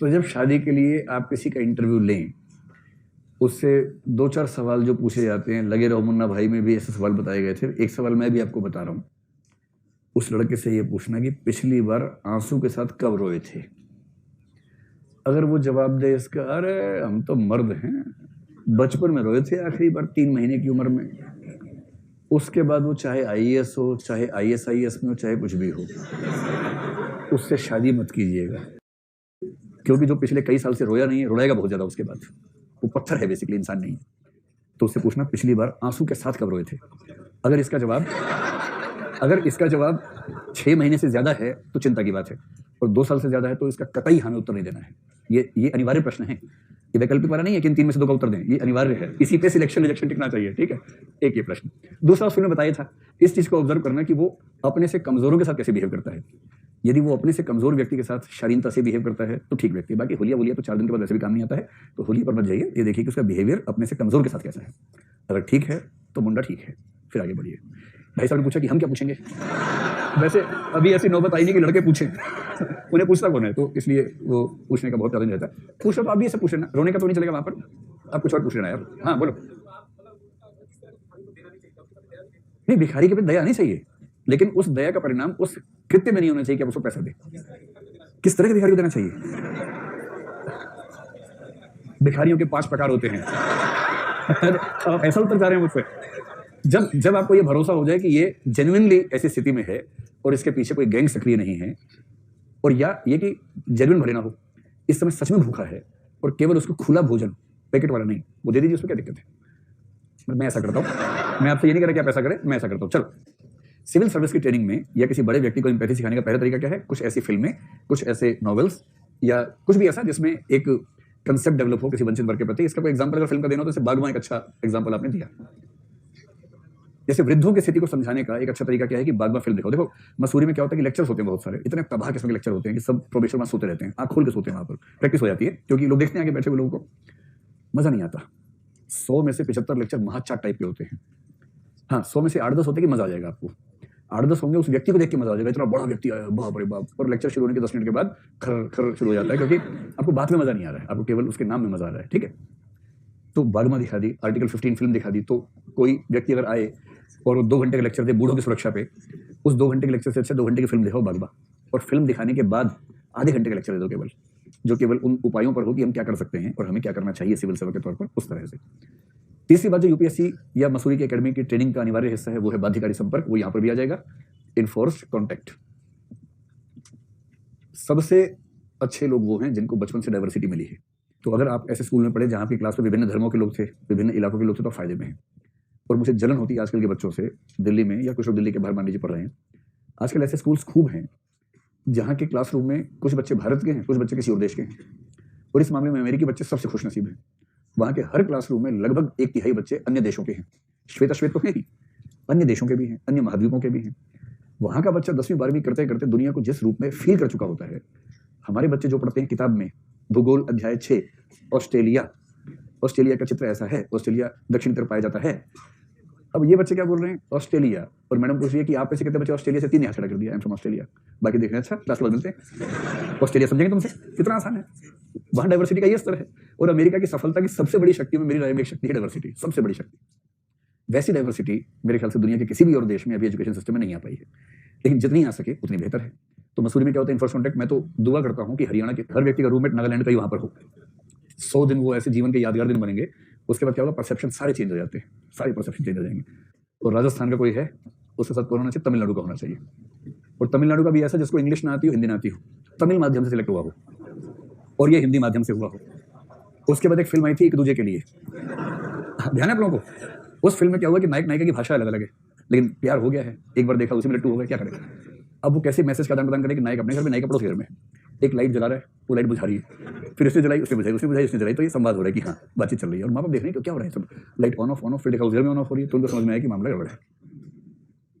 तो जब शादी के लिए आप किसी का इंटरव्यू लें, उससे 2-4 सवाल जो पूछे जाते हैं, लगे रहो मुन्ना भाई में भी ऐसे सवाल बताए गए थे। एक सवाल मैं भी आपको बता रहा हूँ। उस लड़के से ये पूछना कि पिछली बार आंसू के साथ कब रोए थे? अगर वो जवाब दे इसका, अरे हम तो मर्द हैं, बचपन में रोए थे आखिरी बार 3 महीने की उम्र में। उसके बाद वो चाहे आईएएस हो, चाहे आईएसआईएस में हो, चाहे कुछ भी हो, उससे शादी मत कीजिएगा, क्योंकि जो पिछले कई साल से रोया नहीं है, रोएगा बहुत ज्यादा उसके बाद। वो पत्थर है बेसिकली, इंसान नहीं है। तो उससे पूछना पिछली बार आंसू के साथ कब रोए थे। अगर इसका जवाब 6 महीने से ज्यादा है तो चिंता की बात है, और 2 साल से ज्यादा है तो इसका कतई हमें उत्तर नहीं देना है। ये अनिवार्य प्रश्न है, ये वैकल्पिक वाला नहीं है कि इन 3 में से 2 का उत्तर दें, ये अनिवार्य है। इसी पे सिलेक्शन रिजेक्शन टिकना चाहिए, ठीक है। एक ये प्रश्न। दूसरा, उस फिल्म में बताया था, इस चीज को ऑब्जर्व करना कि वो अपने से कमजोरों के साथ कैसे बिहेव करता है। यदि वो अपने से कमजोर व्यक्ति के साथ शालीनता से बिहेव करता है तो ठीक व्यक्ति, बाकी हुलिया तो 4 दिन के बाद वैसे भी काम नहीं आता है, तो हुलिया पर मत जाइए। ये देखिए कि उसका बिहेवियर अपने से कमजोर के साथ कैसा है। अगर ठीक है तो मुंडा ठीक है, फिर आगे बढ़िए। भाई साहब ने पूछा कि हम क्या पूछेंगे। वैसे अभी ऐसी नौबत आई नहीं कि लड़के पूछें, उन्हें पूछता कौन है, तो इसलिए वो पूछने का बहुत चैलेंज रहता है। पूछ लो तो आप भी ऐसे पूछ लेना, रोने का तो नहीं चलेगा वहां पर, आप कुछ और पूछ लेना यार। हाँ बोलो। नहीं, भिखारी के प्रति दया नहीं चाहिए, लेकिन उस दया का परिणाम उस कृत्य में नहीं होना चाहिए कि आप उसको पैसा दे। किस तरह के भिखारी को देना चाहिए? भिखारियों के 5 प्रकार होते हैं। आप ऐसा उत्तर जा रहे हैं मुझसे? जब आपको ये भरोसा हो जाए कि ये जेन्युइनली ऐसी स्थिति में है और इसके पीछे कोई गैंग सक्रिय नहीं है, और या ये कि जेन्युइन भरे ना हो, इस समय सच में भूखा है और केवल उसको खुला भोजन, पैकेट वाला नहीं, वो दे दीजिए, उसमें क्या दिक्कत है। मैं ऐसा करता हूँ, मैं आपसे ये नहीं कह रहा कि आप ऐसा करें, मैं ऐसा करता हूँ। चलो, सिविल सर्विस की ट्रेनिंग में या किसी बड़े व्यक्ति को एम्पैथी सिखाने का पहला तरीका क्या है? कुछ ऐसी फिल्में, कुछ ऐसे नॉवेल्स या कुछ भी ऐसा जिसमें एक कंसेप्ट डेवलप हो किसी वंचित वर्ग के प्रति। इसका कोई एग्जांपल अगर फिल्म का देना हो तो जैसे बागबान एक अच्छा एग्जांपल आपने दिया। जैसे वृद्धों की स्थिति को समझाने का एक अच्छा तरीका क्या है कि बागबान फिल्म दिखाओ। देखो, मसूरी में क्या होता है कि लेक्चर्स होते हैं बहुत सारे, इतने तबाह किस्म के लेक्चर होते हैं कि सब प्रोफेसर वहां सोते रहते हैं, आंख खोल के सोते हैं, वहां पर प्रैक्टिस हो जाती है, क्योंकि लोग देखते हैं आगे बैठे हुए लोगों को, मजा नहीं आता। 100 में से 75 लेक्चर महाचाट टाइप के होते हैं। हाँ, 100 में से 8-10 होते हैं कि मजा आ जाएगा आपको। 8-10 होंगे उस व्यक्ति को देख के मजा आ जाएगा, इतना बड़ा व्यक्ति आया, बाप रे बाप। और लेक्चर शुरू होने के 10 मिनट के बाद खर खर शुरू हो जाता है, क्योंकि आपको बात में मजा नहीं आ रहा है, आपको केवल उसके नाम में मजा आ रहा है, ठीक है। तो बागमा दिखा दी, आर्टिकल 15 फिल्म दिखा दी, तो कोई व्यक्ति अगर आए और वो 2 घंटे का लेक्चर दे बूढ़ों की सुरक्षा पे, उस 2 घंटे के लेक्चर से अच्छा 2 घंटे की फिल्म दिखाओ बागबा, और फिल्म दिखाने के बाद आधे घंटे का लेक्चर दे दो केवल, जो केवल उन उपायों पर हो कि हम क्या कर सकते हैं और हमें क्या करना चाहिए सिविल सेवा के तौर पर, उस तरह से। तीसरी बात जो यूपीएससी या मसूरी की एकेडमी की ट्रेनिंग का अनिवार्य हिस्सा है वो है बाध्यकारी संपर्क, वो यहाँ पर भी आ जाएगा। Enforced contact. सबसे अच्छे लोग वो हैं जिनको बचपन से डाइवर्सिटी मिली है। तो अगर आप ऐसे स्कूल में पढ़े जहाँ की क्लास में विभिन्न धर्मों के लोग थे, विभिन्न इलाकों के लोग थे, तो फायदे में है। और मुझे जलन होती है आजकल के बच्चों से, दिल्ली में या कुछ लोग दिल्ली के बाहर मान लीजिए पढ़ रहे हैं, आजकल ऐसे स्कूल्स खूब हैं जहाँ के क्लासरूम में कुछ बच्चे भारत के हैं, कुछ बच्चे किसी और देश के हैं, और इस मामले में अमेरिकी बच्चे सबसे खुशनसीब हैं। वहाँ के हर क्लासरूम में लगभग 1/3 बच्चे अन्य देशों के हैं। श्वेत तो हैं ही, अन्य देशों के भी हैं, अन्य महाद्वीपों के भी हैं। वहाँ का बच्चा 10वीं 12वीं करते करते दुनिया को जिस रूप में फील कर चुका होता है, हमारे बच्चे जो पढ़ते हैं किताब में, भूगोल अध्याय 6, ऑस्ट्रेलिया का चित्र ऐसा है, ऑस्ट्रेलिया दक्षिण तरफ पाया जाता है। अब ये बच्चे क्या बोल रहे हैं? ऑस्ट्रेलिया। और मैडम पूछ रही है कि आप ऐसे कितने बच्चे ऑस्ट्रेलिया से 3 यहाँ खड़ा कर दिया, आई एम फ्रॉम ऑस्ट्रेलिया। बाकी देख रहे हैं, अच्छा क्लास में मिलते हैं, ऑस्ट्रेलिया समझेंगे तुमसे, कितना आसान है। वहाँ डाइवर्सिटी का ये स्तर है। और अमेरिका की सफलता की सबसे बड़ी शक्ति में मेरी राय में एक शक्ति है डाइवर्सिटी, सबसे बड़ी शक्ति। वैसी डाइवर्सिटी मेरे ख्याल से दुनिया के किसी भी और देश में अभी एजुकेशन सिस्टम में नहीं आ पाई है, लेकिन जितनी आ सके उतनी बेहतर है। तो मसूरी में क्या होता है, इनफर्स्ट कॉन्टैक्ट। मैं तो दुआ करता हूँ कि हरियाणा के हर व्यक्ति का रूममेट नागालैंड का ही वहाँ पर हो। 100 दिन वो ऐसे जीवन के यादगार दिन बनेंगे। उसके बाद क्या होगा, परसेप्शन सारे चेंज हो जाते हैं, सारे परसेप्शन चेंज हो जाएंगे। और राजस्थान का कोई है, उसके साथ कौन होना चाहिए? तमिलनाडु का होना चाहिए। और तमिलनाडु का भी ऐसा जिसको इंग्लिश ना आती हो, हिंदी ना आती हो, तमिल माध्यम से सिलेक्ट हुआ हो, और ये हिंदी माध्यम से हुआ हो। उसके बाद एक फिल्म आई थी एक दूजे के लिए, ध्यान है आप लोगों को? उस फिल्म में क्या हुआ कि नायक नायिका की भाषा अलग अलग है, लेकिन प्यार हो गया है, एक बार देखा उसी में लट्टू हो गया, क्या करें। अब वो कैसे मैसेज का आदान प्रदान करें कि नायक अपने घर में, नायिका पड़ोस घर में। एक लाइट जला रहा है, वो लाइट बुझा रही है, फिर उसने जलाई, उसने बुझाई, उसने बुझाई, उसने जलाई, तो ये संवाद हो रहा है कि हाँ बातचीत चल रही है। और माँ बाप देख रहे हैं कि क्या हो रहा है, सब लाइट ऑन ऑफ, फिर देखा उस घर में ऑन ऑफ हो रही है, तो उनको समझ में आया कि मामला गड़बड़ है।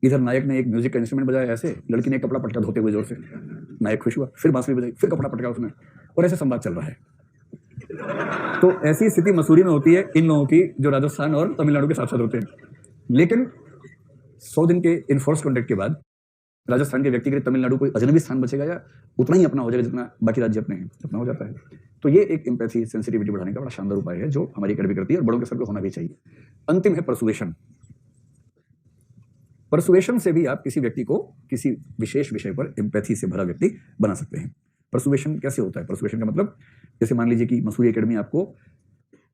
इधर नायक ने एक म्यूजिक का इंस्ट्रूमेंट बजाया ऐसे, लड़की ने कपड़ा पटका धोते हुए जोर से, नायक खुश हुआ, फिर बांसुरी बजाई, फिर कपड़ा पटका उसने, और ऐसे संवाद चल रहा है। तो ऐसी स्थिति मसूरी में होती है इन लोगों की जो राजस्थान और तमिलनाडु के साथ साथ होते हैं। लेकिन 100 दिन के इनफोर्स कॉन्टैक्ट के बाद राजस्थान के व्यक्ति के लिए तमिलनाडु कोई अजनबी स्थान बचेगा या उतना ही अपना हो जाएगा जितना बाकी राज्य अपने हैं, अपना हो जाता है। तो ये एक एम्पैथी, सेंसिटिविटी बढ़ाने का बड़ा शानदार उपाय है जो हमारी अकेडमी करती है और बड़ों के स्तर पे होना भी चाहिए। अंतिम है परसुएशन। परसुएशन से भी आप किसी व्यक्ति को किसी विशेष विषय पर एम्पैथी से भरा व्यक्ति बना सकते हैं। परसुएशन कैसे होता है? परसुएशन का मतलब जैसे मान लीजिए कि मसूरी एकेडमी आपको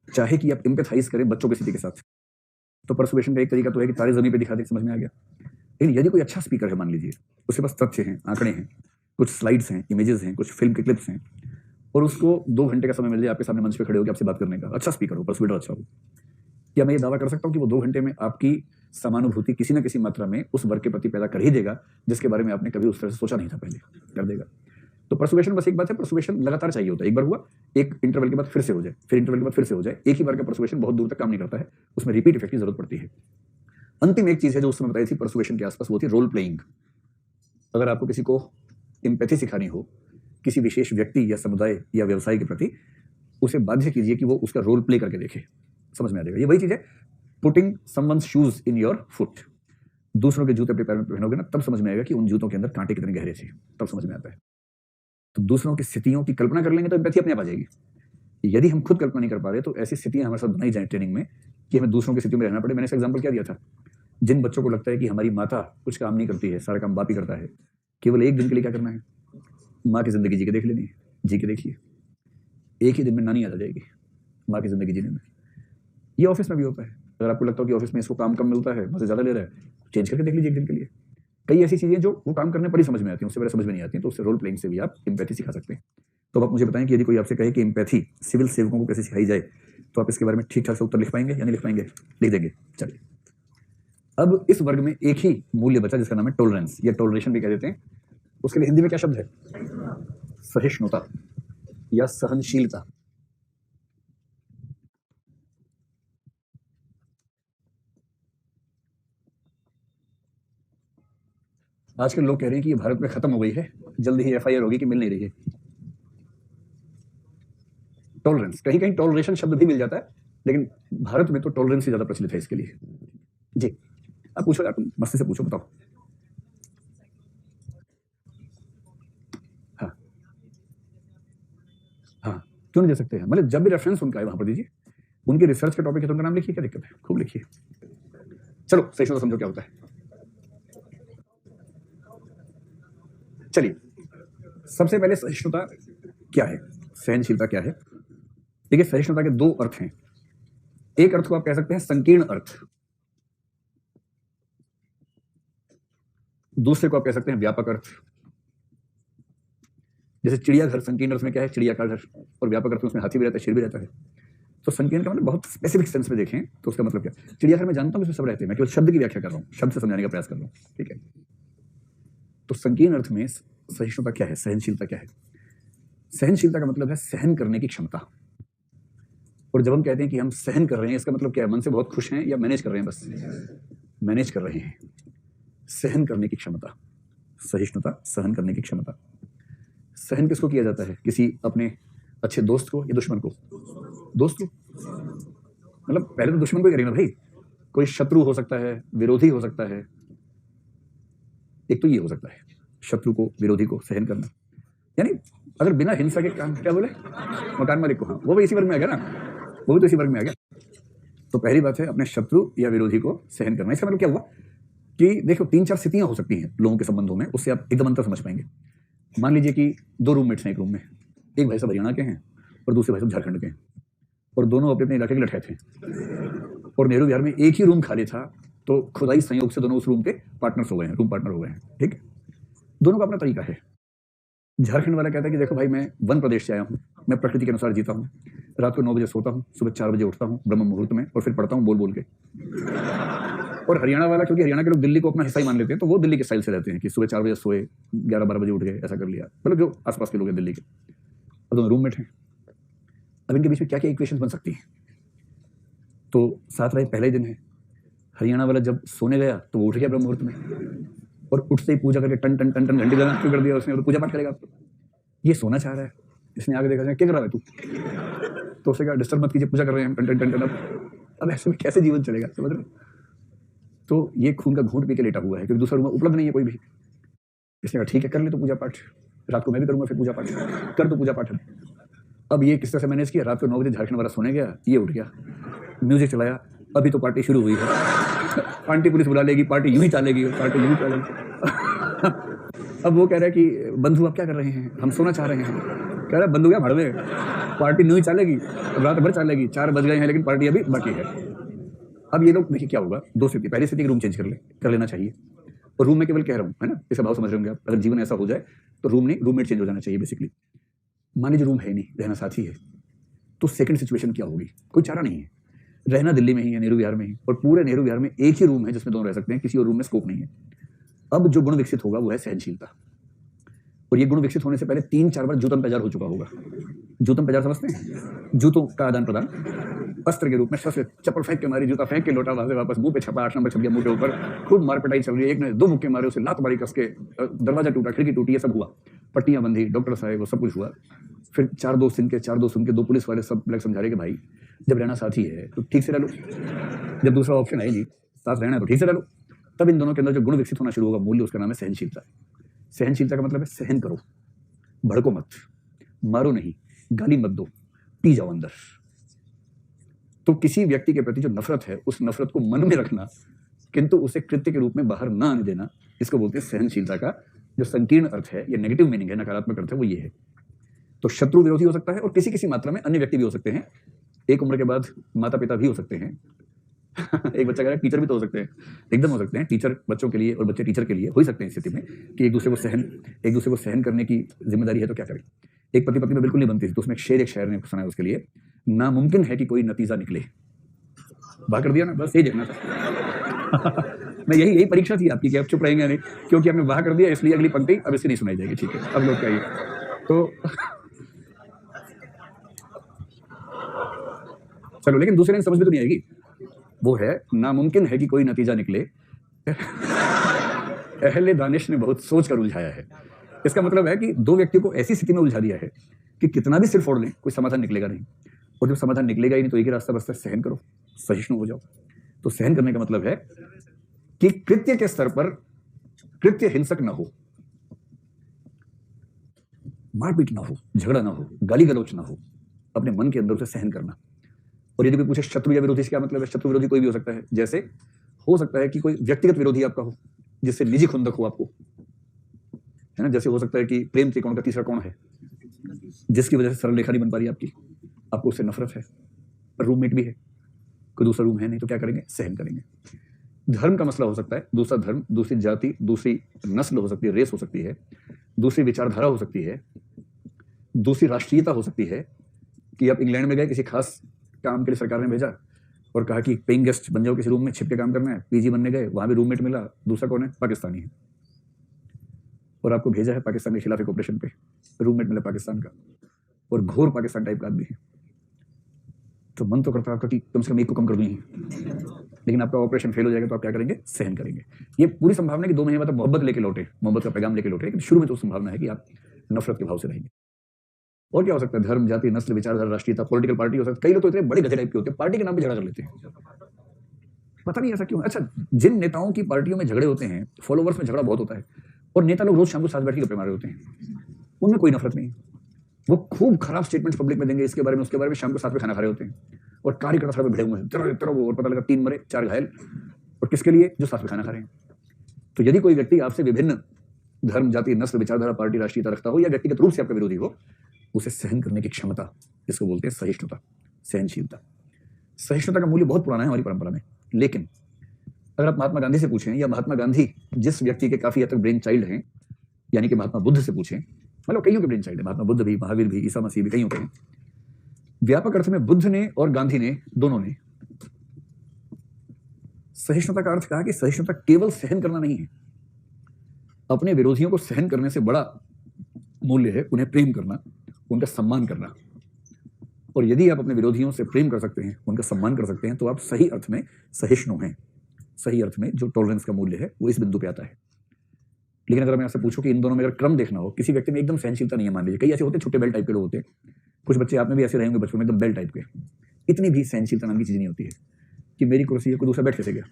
चाहे कि आप एम्पैथाइज करें बच्चों की स्थिति के साथ, तो परसुएशन का एक तरीका तो है कि तारे जमीन पे दिखा दे, समझ में आ गया। लेकिन यदि कोई अच्छा स्पीकर है, मान लीजिए उसके पास तथ्य हैं, आंकड़े हैं, कुछ स्लाइड्स हैं, इमेजेस हैं, कुछ फिल्म के क्लिप्स हैं, और उसको 2 घंटे का समय मिल जाए आपके सामने मंच पे खड़े होकर आपसे बात करने का, अच्छा स्पीकर हो, परसुएटर अच्छा हो, क्या मैं ये दावा कर सकता हूँ कि वो 2 घंटे में आपकी समानुभूति किसी न किसी मात्रा में उस वर्ग के प्रति पैदा कर ही देगा जिसके बारे में आपने कभी उस तरह से सोचा नहीं था, पहले कर देगा। तो परसुएशन बस एक बात है, परसुएशन लगातार चाहिए होता है। एक बार हुआ, एक इंटरवल के बाद फिर से हो जाए, फिर इंटरवल के बाद फिर से हो जाए। एक ही बार का परसुएशन बहुत दूर तक काम नहीं करता है, उसमें रिपीट इफेक्ट की जरूरत पड़ती है। अंतिम एक चीज है जो उस समय बताई थी परसुएशन के आसपास, वो थी रोल प्लेइंग। अगर आपको किसी को एम्पैथी सिखानी हो किसी विशेष व्यक्ति या समुदाय या व्यवसाय के प्रति, उसे बाध्य कीजिए कि वो उसका रोल प्ले करके देखे, समझ में आ जाएगा। ये वही चीज है, putting someone's shoes in your foot. दूसरों के जूते अपने पैर में पहनोगे ना, तब समझ में आएगा कि उन जूतों के अंदर कांटे कितने गहरे थे, तब समझ में आता है। तो दूसरों की स्थितियों की कल्पना कर लेंगे तो एम्पैथी अपने आप आ जाएगी। यदि हम खुद कल्पना नहीं कर पा रहे तो ऐसी स्थितियां हमारे साथ बनाई जाए ट्रेनिंग में कि हमें दूसरों की स्थितियों में रहना पड़े। मैंने इसका एग्जाम्पल क्या दिया था, जिन बच्चों को लगता है कि हमारी माता कुछ काम नहीं करती है, सारा काम बाप ही करता है, केवल एक दिन के लिए क्या करना है, माँ की जिंदगी जी के देख लेनी है, जी के देखिए, एक ही दिन में नानी याद आ जाएगी माँ की जिंदगी जीने में। ये ऑफिस में भी होता है। अगर आपको लगता हो कि ऑफिस में इसको काम कम मिलता है, मजे ज्यादा ले रहा है, चेंज करके देख लीजिए एक दिन के लिए। कई ऐसी चीजें जो वो काम करने पर ही समझ में आती हैं, उससे पहले समझ में नहीं आती हैं, तो उससे रोल प्लेइंग से भी आप एम्पैथी सिखा सकते हैं। तो अब आप मुझे बताएं कि यदि कोई आपसे कहे कि एम्पैथी सिविल सेवकों को कैसे सिखाई जाए, तो आप इसके बारे में ठीक ठाक से उत्तर लिख पाएंगे या नहीं लिख पाएंगे? लिख देंगे। चलिए, अब इस वर्ग में एक ही मूल्य बचा जिसका नाम है टॉलरेंस, या टॉलरेशन भी कह देते हैं। उसके लिए हिंदी में क्या शब्द है? सहिष्णुता या सहनशीलता। आजकल लोग कह रहे हैं कि ये भारत में खत्म हो गई है, जल्दी ही एफआईआर होगी कि मिल नहीं रही है। टॉलरेंस, कहीं कहीं टॉलरेशन शब्द भी मिल जाता है, लेकिन भारत में तो टॉलरेंस ही ज्यादा प्रचलित है इसके लिए। जी, आप पूछो यार, तुम मस्ती से पूछो, बताओ। हाँ हाँ, क्यों नहीं दे सकते हैं? मतलब जब भी रेफरेंस उनका है वहां पर दीजिए। उनकी रिसर्च का टॉपिक है तो उनका नाम लिखिए, क्या दिक्कत है, खूब लिखिए। चलो सहिष्णुता समझो क्या होता है। चलिए, सबसे पहले सहिष्णुता क्या है, सहनशीलता क्या है? देखिए, सहिष्णुता के 2 अर्थ हैं। एक अर्थ को आप कह सकते हैं संकीर्ण अर्थ, दूसरे को आप कह सकते हैं व्यापक अर्थ। जैसे चिड़ियाघर संकीर्ण अर्थ में क्या है, चिड़िया का घर, और व्यापक अर्थ में उसमें हाथी भी रहता है, शेर भी रहता है। तो संकीर्ण का मतलब बहुत स्पेसिफिक सेंस में देखें तो उसका मतलब क्या? चिड़ियाघर में जानता हूं कि सब रहते हैं, मैं केवल शब्द की व्याख्या कर रहा हूं, शब्द से समझाने का प्रयास कर रहा हूं, ठीक है। तो संकीर्ण अर्थ में सहिष्णुता क्या है, सहनशीलता क्या है? सहनशीलता का मतलब है सहन करने की क्षमता। और जब हम कहते हैं कि हम सहन कर रहे हैं, इसका मतलब क्या है? मन से बहुत खुश हैं या मैनेज कर रहे हैं? बस मैनेज कर रहे हैं। सहन करने की क्षमता, सहिष्णुता, सहन करने की क्षमता। सहन किसको किया जाता है? किसी अपने अच्छे दोस्त को या दुश्मन को? दोस्त को। मतलब पहले तो दुश्मन को ही करेंगे ना भाई, कोई शत्रु हो सकता है, विरोधी हो सकता है। एक तो ये हो सकता है, शत्रु को, विरोधी को सहन करना, यानी अगर बिना हिंसा के काम, क्या बोले, मकान मालिक को, हाँ वो भी इसी वर्ग में आ गया ना, वो भी तो इसी वर्ग में आ गया। तो पहली बात है अपने शत्रु या विरोधी को सहन करना। इसका मतलब क्या हुआ कि देखो 3-4 स्थितियां हो सकती हैं लोगों के संबंधों में, उससे आप एकदम अंतर समझ पाएंगे। मान लीजिए कि 2 रूममेट्स हैं एक रूम में, एक भाई साहब हरियाणा के हैं और दूसरे भाई साहब झारखंड के हैं, और दोनों अपने अपने इलाके के लठे थे, और नेहरू विहार में एक ही रूम खाली था, तो खुदाई संयोग से दोनों उस रूम के पार्टनर्स हो गए हैं, रूम पार्टनर हो गए हैं, ठीक। दोनों का अपना तरीका है। झारखंड वाला कहता है कि देखो भाई, मैं वन प्रदेश से आया हूँ, मैं प्रकृति के अनुसार जीता हूँ, रात को 9 बजे सोता हूँ, सुबह 4 बजे उठता हूँ ब्रह्म मुहूर्त में, और फिर पढ़ता हूँ बोल बोल के। और हरियाणा वाला, क्योंकि हरियाणा के लोग दिल्ली को अपना हिस्सा ही मान लेते हैं, तो वो दिल्ली के स्टाइल से रहते हैं कि सुबह 4 बजे सोए, 11-12 बजे उठ गए, ऐसा कर लिया। मतलब जो आसपास के लोग हैं दिल्ली के, और दोनों रूममेट हैं। अब इनके बीच में क्या क्या इक्वेशन बन सकती हैं? तो साथ रहे, पहले ही दिन है, हरियाणा वाला जब सोने गया तो वो उठ गया ब्रह्म मुहूर्त में, और उठते ही पूजा करके टन टन टन टन घंटी बजाना शुरू कर दिया उसने, और पूजा पाठ करेगा आपको। ये सोना चाह रहा है, इसने आगे देखा, क्या कर रहा है तू? तो उसने कहा डिस्टर्ब मत कीजिए, पूजा कर रहे हैं टन टन टन टन। अब ऐसे में कैसे जीवन चलेगा, समझ रहे? तो ये खून का घूंट पी के लेटा हुआ है, क्योंकि दूसरा रूम उपलब्ध नहीं है कोई भी। इसने कहा ठीक है, कर ले तो पूजा पाठ, रात को मैं भी करूंगा फिर पूजा पाठ, कर तो पूजा पाठ। अब ये किस तरह से मैनेज किया, रात को 9 बजे झारखंड वाला सोने गया, ये उठ गया, म्यूजिक चलाया, अभी तो पार्टी शुरू हुई है, आंटी पुलिस बुला लेगी, पार्टी यूं ही चलेगी, पार्टी यूं ही चलेगी। अब वो कह रहा है कि बंधु आप क्या कर रहे हैं, हम सोना चाह रहे हैं। कह रहा है बंधु क्या भड़वे, पार्टी यूं ही चलेगी, रात भर चलेगी, 4 बज गए हैं लेकिन पार्टी अभी बाकी है। अब ये लोग देखिए क्या होगा, दो स्थिति, पहली स्थिति रूम चेंज कर लेना चाहिए। और रूम में केवल कह रहा हूँ, है ना, इसका भाव समझ रहे होंगे आप, अगर जीवन ऐसा हो जाए तो रूम नहीं, रूममेट चेंज हो जाना चाहिए बेसिकली। मान लीजिए रूम है नहीं, रहना साथी है, तो सेकंड सिचुएशन क्या होगी, कोई चारा नहीं है, रहना दिल्ली में ही है, नेहरू विहार में ही, और पूरे नेहरू विहार में एक ही रूम है जिसमें दोनों रह सकते हैं, किसी और रूम में स्कोप नहीं है। अब जो गुण विकसित होगा वो है सहनशीलता, और ये गुण विकसित होने से पहले 3-4 बार जूतन पैजार हो चुका होगा। जूतन पैजार समझते हैं, जूतों का आदान प्रदान, अस्त्र के रूप में शस्त्र, चप्पल फेंक के मारी, जूता फेंक के लौटा, वापस मुंह पे छपा, 8 नंबर छप गया मुंह के ऊपर, खूब मार पिटाई चल रही है, एक ने 2 मुक्के मारे, उसे लात मारी कस के, दरवाजा टूटा, खिड़की टूटी, ये सब हुआ, पट्टियां बंधी, डॉक्टर साहब, वो सब कुछ हुआ। फिर 4 दोस्त इनके, 4 दोस्त उनके, 2 पुलिस वाले, सब लग समझा रहे कि भाई जब रहना साथी है तो ठीक से रह लो, जब दूसरा ऑप्शन है नहीं, साथ रहना है तो ठीक से रह लो। तब इन दोनों के अंदर जो गुण विकसित होना शुरू होगा, मूल्य, उसका नाम है सहनशीलता। सहनशीलता का मतलब है सहन करो, भड़को मत, मारो नहीं, गाली मत दो, पी जाओ अंदर। तो किसी व्यक्ति के प्रति जो नफरत है, उस नफरत को मन में रखना, किंतु उसे कृत्य के रूप में बाहर ना आने देना, इसको बोलते हैं सहनशीलता का जो संकीर्ण अर्थ है, ये नेगेटिव मीनिंग है, नकारात्मक अर्थ है, वो ये है। तो शत्रु विरोधी हो सकता है, और किसी किसी मात्रा में अन्य व्यक्ति भी हो सकते हैं। एक उम्र के बाद माता पिता भी हो सकते हैं। एक बच्चा कह रहा है टीचर भी तो हो सकते हैं, एकदम हो सकते हैं, टीचर बच्चों के लिए और बच्चे टीचर के लिए हो ही सकते हैं स्थिति में कि एक दूसरे को सहन करने की जिम्मेदारी है, तो क्या करें। एक पति पत्नी में बिल्कुल नहीं बनती, तो उसमें एक शायर ने सुना है उसके लिए, नामुमकिन है कि कोई नतीजा निकले, बात कर दिया ना, बस यही देखना था। मैं यही परीक्षा थी आपकी कि आप चुप रहेंगे नहीं, क्योंकि आपने वाह कर दिया, इसलिए अगली पंक्ति अब इससे नहीं सुनाई जाएगी, ठीक है, अब लोग कहिए। तो चलो, लेकिन दूसरे ने समझ में तो नहीं आएगी, वो है नामुमकिन है कि कोई नतीजा निकले, अहले दानिश ने बहुत सोच कर उलझाया है। इसका मतलब है कि 2 व्यक्तियों को ऐसी स्थिति में उलझा दिया है कि कितना भी सिर फोड़ लें, कोई समाधान निकलेगा नहीं, और जब समाधान निकलेगा ही नहीं तो एक ही रास्ता बचता है, सहन करो, सहिष्णु हो जाओ। तो सहन करने का मतलब है कि कृत्य के स्तर पर कृत्य हिंसक ना हो, मारपीट ना हो, झगड़ा ना हो, गाली गलौच ना हो, अपने मन के अंदर उसे सहन करना। और यदि कोई पूछे शत्रु या विरोधी से क्या मतलब है, शत्रु विरोधी कोई भी हो सकता है, जैसे हो सकता है कि कोई व्यक्तिगत विरोधी आपका हो, जिससे निजी खुंदक हो आपको, है ना, जैसे हो सकता है कि प्रेम त्रिकोण का तीसरा कोण है, जिसकी वजह से सरल रेखा नहीं बन पा रही आपको उससे नफरत है, पर रूममेट भी है, कोई दूसरा रूम है नहीं, तो क्या करेंगे, सहन करेंगे। धर्म का मसला हो सकता है, दूसरा धर्म, दूसरी जाति, दूसरी नस्ल हो सकती है, रेस हो सकती है, दूसरी विचारधारा हो सकती है, दूसरी राष्ट्रीयता हो सकती है, कि आप इंग्लैंड में गए, किसी खास काम के लिए सरकार ने भेजा और कहा कि पेइंग गेस्ट बन जाओ, किसी रूम में छिप के काम करना है, पीजी बनने गए, वहां भी रूममेट मिला, दूसरा कौन है, पाकिस्तानी है, और आपको भेजा है पाकिस्तान के खिलाफ एक ऑपरेशन पे, रूममेट मिला पाकिस्तान का, और घोर पाकिस्तान टाइप का आदमी है। तो मन तो करता है आपका कि कम से कम एक को कम कर दूं, लेकिन आपका ऑपरेशन फेल हो जाएगा, तो आप क्या करेंगे, सहन करेंगे। ये पूरी संभावना है कि 2 महीने बाद मोहब्बत लेके लौटे, मोहब्बत का पैगाम लेके लौटे, लेकिन शुरू में तो संभावना है कि आप नफरत के भाव से रहेंगे। और क्या हो सकता है, धर्म, जाति, नस्ल, विचारधारा, राष्ट्रीयता, पॉलिटिकल पार्टी हो सकता है। कई लोग तो इतने बड़े गधे टाइप के होते हैं, पार्टी के नाम पे झगड़ा कर लेते हैं, पता नहीं ऐसा क्यों। अच्छा, जिन नेताओं की पार्टियों में झगड़े होते हैं, फॉलोवर्स में झगड़ा बहुत होता है, और नेता लोग रोज शाम को साथ बैठ के गप्पे मार रहे होते हैं, उनमें कोई नफरत नहीं, वो खूब खराब स्टेटमेंट्स पब्लिक में देंगे, इसके बारे में उसके बारे में, शाम को साथ में खाना खा रहे होते हैं, और कार्यकर्ता सड़क पे भिड़े हुए हैं, तरह और पता लगा 3 मरे 4 घायल, और किसके लिए, जो साथ में खाना खा रहे हैं। तो यदि कोई व्यक्ति आपसे विभिन्न धर्म, जाति, नस्ल, विचारधारा, पार्टी, राष्ट्रीयता रखता हो, या व्यक्तिगत रूप से आपका विरोधी हो, उसे सहन करने की क्षमता, इसको बोलते हैं सहिष्णुता, सहनशीलता। सहिष्णुता का मूल्य बहुत पुराना है हमारी परंपरा में, लेकिन अगर आप महात्मा गांधी से पूछें, या महात्मा गांधी जिस व्यक्ति के काफी हद तक ब्रेन चाइल्ड हैं, यानी कि महात्मा बुद्ध से पूछें, मतलब कईयों के ब्रेन चाइल्ड है, महात्मा बुद्ध भी, महावीर भी, ईसा मसीह भी, कईयों के हैं। व्यापक अर्थ में बुद्ध ने और गांधी ने, दोनों ने सहिष्णुता का अर्थ कहा कि सहिष्णुता केवल सहन करना नहीं है, अपने विरोधियों को सहन करने से बड़ा मूल्य है उन्हें प्रेम करना, उनका सम्मान करना। और यदि आप अपने विरोधियों से प्रेम कर सकते हैं, उनका सम्मान कर सकते हैं, तो आप सही अर्थ में सहिष्णु हैं। सही अर्थ में जो टॉलरेंस का मूल्य है वो इस बिंदु पे आता है। लेकिन अगर मैं आपसे पूछूं कि इन दोनों में अगर क्रम देखना हो, किसी व्यक्ति में एकदम सहनशीलता नहीं है, मान लीजिए कई ऐसे होते हैं छोटे बेल टाइप के लोग होते हैं, कुछ बच्चे आप में भी ऐसे रहे होंगे बचपन में, एकदम बेल टाइप के, इतनी भी सहनशीलता नाम की चीज नहीं होती है कि मेरी कुर्सी है कोई दूसरा बैठ कैसे गया,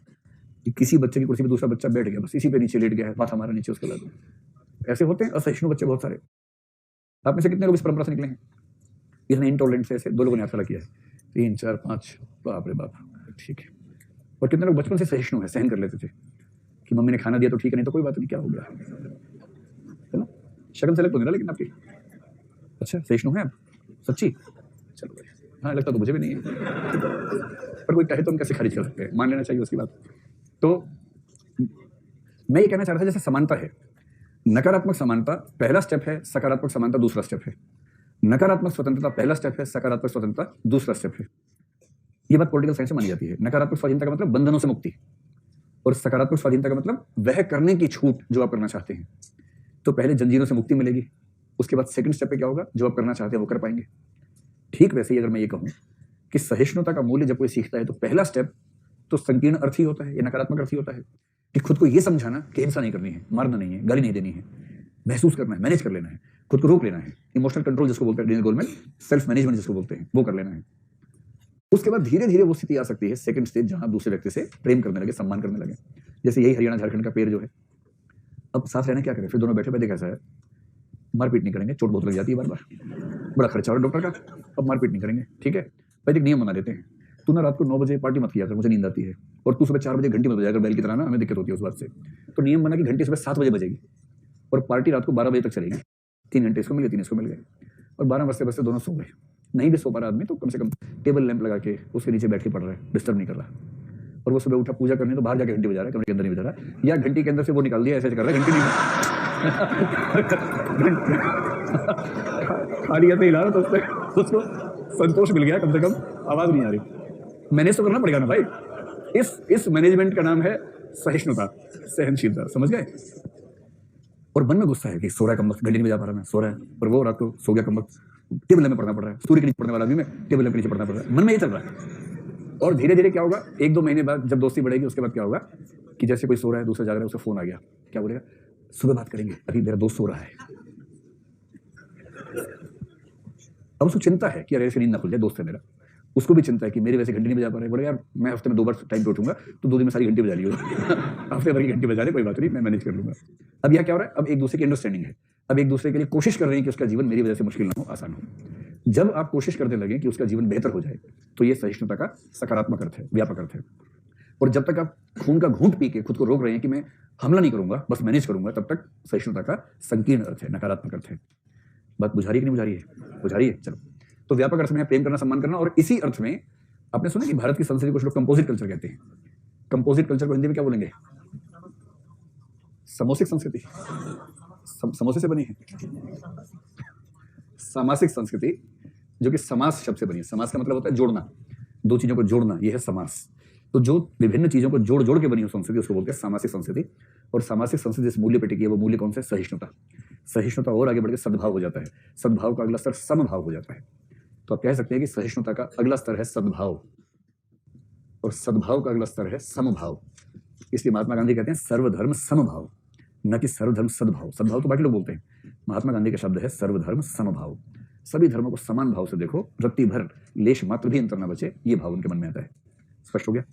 कि किसी बच्चे की कुर्सी पे दूसरा बच्चा बैठ गया, बस इसी पे नीचे लेट गया है, माथा मारा नीचे, उसके बाद ऐसे होते हैं असहिष्णु बच्चे बहुत सारे। आप में से कितने लोग इस परंपरा से निकले हैं? इसने इंटॉलरेंट से ऐसे 2 लोगों ने हाथ खड़ा किया है, 3 4 5, बाप रे बाप, ठीक है। और कितने लोग बचपन से सहिष्णु है, सहन कर लेते थे कि मम्मी ने खाना दिया तो ठीक है, नहीं तो कोई बात नहीं, क्या हो गया, है ना? शक्ल से लग तो नहीं रहा लेकिन आपकी। अच्छा, सहिष्णु है आप सच्ची? चलो भाई, हाँ लगता तो मुझे भी नहीं है, पर कोई कहे तो हम कैसे खारिज कर सकते हैं, मान लेना चाहिए उसकी बात। तो मैं ये कहना चाह रहा था जैसे समानता है, नकारात्मक समानता पहला स्टेप है, सकारात्मक समानता दूसरा स्टेप है। नकारात्मक स्वतंत्रता पहला स्टेप है, सकारात्मक स्वतंत्रता दूसरा स्टेप है। ये बात पॉलिटिकल साइंस में मानी जाती है। नकारात्मक स्वाधीनता का मतलब बंधनों से मुक्ति, और सकारात्मक स्वाधीनता का मतलब वह करने की छूट जो आप करना चाहते हैं। तो पहले जंजीरों से मुक्ति मिलेगी, उसके बाद सेकंड स्टेप पे क्या होगा, जो आप करना चाहते हैं वो कर पाएंगे। ठीक वैसे ही अगर मैं ये कहूं कि सहिष्णुता का मूल्य जब कोई सीखता है तो पहला स्टेप तो संकीर्ण अर्थ ही होता है, ये नकारात्मक अर्थ ही होता है कि खुद को ये समझाना कि हिंसा नहीं करनी है, मारना नहीं है, गाली नहीं देनी है, महसूस करना है, मैनेज कर लेना है, खुद को रोक लेना है, इमोशनल कंट्रोल जिसको बोलते हैं डेनियल गोलमैन, सेल्फ मैनेजमेंट जिसको बोलते हैं, वो कर लेना है। उसके बाद धीरे धीरे वो स्थिति आ सकती है सेकंड स्टेज, जहां दूसरे व्यक्ति से प्रेम करने लगे, सम्मान करने लगे। जैसे यही हरियाणा झारखंड का पेड़ जो है, अब साथ रहना क्या करें, फिर दोनों बैठे बैठे कैसा है, मारपीट नहीं करेंगे, चोट बहुत लग जाती है बार बार, बड़ा खर्चा और डॉक्टर का, अब मारपीट नहीं करेंगे, ठीक है। वैदिक नियम बना देते हैं, तू ना रात को 9 बजे पार्टी मत किया कर, मुझे नींद आती है, और तू सुबह 4 बजे घंटी मत बजाया कर बैल की तरह ना, हमें दिक्कत होती है उस बात से। तो नियम बना कि घंटी सुबह 7 बजे बजेगी और पार्टी रात को 12 बजे तक चलेगी। 3 घंटे इसको मिल गए, 3 इसको मिल गए, और 12 बजते बजते दोनों सो गए। नहीं भी सो पा रहा आदमी तो कम से कम टेबल लैंप लगा के उसके नीचे बैठ के पढ़ रहा है, डिस्टर्ब नहीं कर रहा। और वो सुबह उठा पूजा करने तो बाहर जाके घंटी बजा रहा है, कमरे के अंदर नहीं बजा रहा, या घंटी के अंदर से वो निकाल दिया, ऐसे कर रहा है, घंटी नहीं खाली ऐसे हिला रहा तो उसको संतोष मिल गया, कम से कम आवाज नहीं आ रही। मैनेज तो करना पड़ेगा ना भाई। इस मैनेजमेंट का नाम है सहिष्णुता, सहनशीलता, समझ गए। और मन में गुस्सा है कि सो रहा है कमबख्त, घंटी नहीं बजा पा रहा, मैं सो रहा है, पर वो रात को सो गया कमबख्त, टेबल में पढ़ना पड़ रहा है, सूर्य के नीचे पढ़ने वाला आदमी में टेबल के नीचे पढ़ना पड़ रहा है, मन में ये चल रहा है। और धीरे धीरे क्या होगा, 1-2 महीने बाद जब दोस्ती बढ़ेगी उसके बाद क्या होगा कि जैसे कोई सो रहा है, दूसरा जाग रहा है, उसका फोन आ गया, क्या बोलेगा, सुबह बात करेंगे, अभी मेरा दोस्त सो रहा है। अब उसको चिंता है कि अरे ऐसे नींद ना खुल जाए, दोस्त है मेरा, उसको भी चिंता है कि मेरी वैसे घंटी नहीं बजा पा रहे, बोले यार मैं हफ्ते में 2 बार टाइम पे उठूंगा तो 2 दिन में सारी घंटी बजा ली हफ्ते भर की घंटी बजा ले, कोई बात नहीं, मैं मैनेज कर लूंगा। अब यह क्या हो रहा है, अब एक दूसरे की अंडरस्टैंडिंग है, अब एक दूसरे के लिए कोशिश कर रहे हैं कि उसका जीवन मेरी वजह से मुश्किल ना हो, आसान हो। जब आप कोशिश करने लगे कि उसका जीवन बेहतर हो जाए तो ये सहिष्णुता का सकारात्मक अर्थ है, व्यापक अर्थ है। और जब तक आप खून का घूंट पी के खुद को रोक रहे हैं कि मैं हमला नहीं करूंगा, बस मैनेज करूंगा, तब तक सहिष्णुता का संकीर्ण अर्थ है, नकारात्मक अर्थ है। बात बुझा रही है कि नहीं बुझा रही है? बुझा रही है, चलो। तो व्यापक अर्थ में प्रेम करना, सम्मान करना, और इसी अर्थ में आपने सुना कि भारत की संस्कृति कुछ लोग कंपोजिट कल्चर कहते हैं। कंपोजिट कल्चर को हिंदी में क्या बोलेंगे? समोसिक संस्कृति। समोसे से बनी है सामासिक संस्कृति, जो कि समास शब्द से बनी है। समास का मतलब होता है जोड़ना, 2 चीजों को जोड़ना, यह है समास। तो जो विभिन्न चीजों को जोड़ जोड़ के बनी हो संस्कृति, उसको बोलते हैं सामासिक संस्कृति। और सामासिक संस्कृति जिस मूल्य पे टिकी है वो मूल्य कौन सा है? सहिष्णुता। सहिष्णुता और आगे बढ़ के सद्भाव हो जाता है, सद्भाव का अगला स्तर समभाव हो जाता है। तो आप कह सकते हैं कि सहिष्णुता का अगला स्तर है सद्भाव, और सद्भाव का अगला स्तर है समभाव। इसलिए महात्मा गांधी कहते हैं सर्वधर्म समभाव, न कि सर्वधर्म सद्भाव। सद्भाव तो बाकी लोग बोलते हैं, महात्मा गांधी का शब्द है सर्वधर्म समभाव। सभी धर्मों को समान भाव से देखो, रत्ती भर लेश मात्र भी अंतर न बचे, ये भाव उनके मन में आता है। स्पष्ट हो गया?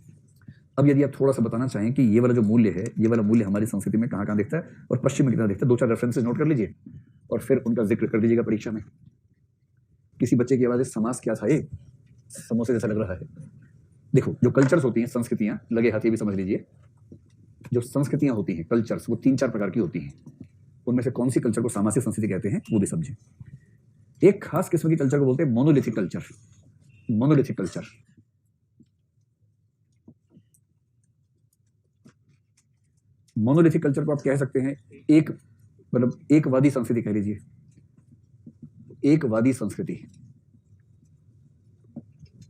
अब यदि आप थोड़ा सा बताना चाहें कि ये वाला जो मूल्य है, ये वाला मूल्य हमारी संस्कृति में कहाँ दिखता है और पश्चिम में कितना दिखता है, 2-4 रेफरेंसेस नोट कर लीजिए और फिर उनका जिक्र कर दीजिएगा परीक्षा में। किसी बच्चे की आवाज है, समास क्या था ये? समोसे जैसा लग रहा है। देखो, जो कल्चर्स होती हैं, संस्कृतियां, लगे हाथ ये भी समझ लीजिए, जो संस्कृतियां होती हैं, कल्चर्स, वो 3-4 प्रकार की होती हैं। उनमें से कौन सी कल्चर को सामासिक संस्कृति कहते हैं वो भी समझें। एक खास किस्म की कल्चर को बोलते हैं monolithic culture. Monolithic culture, monolithic culture को आप कह सकते हैं एक, मतलब एकवादी संस्कृति कह लीजिए, एकवादी संस्कृति।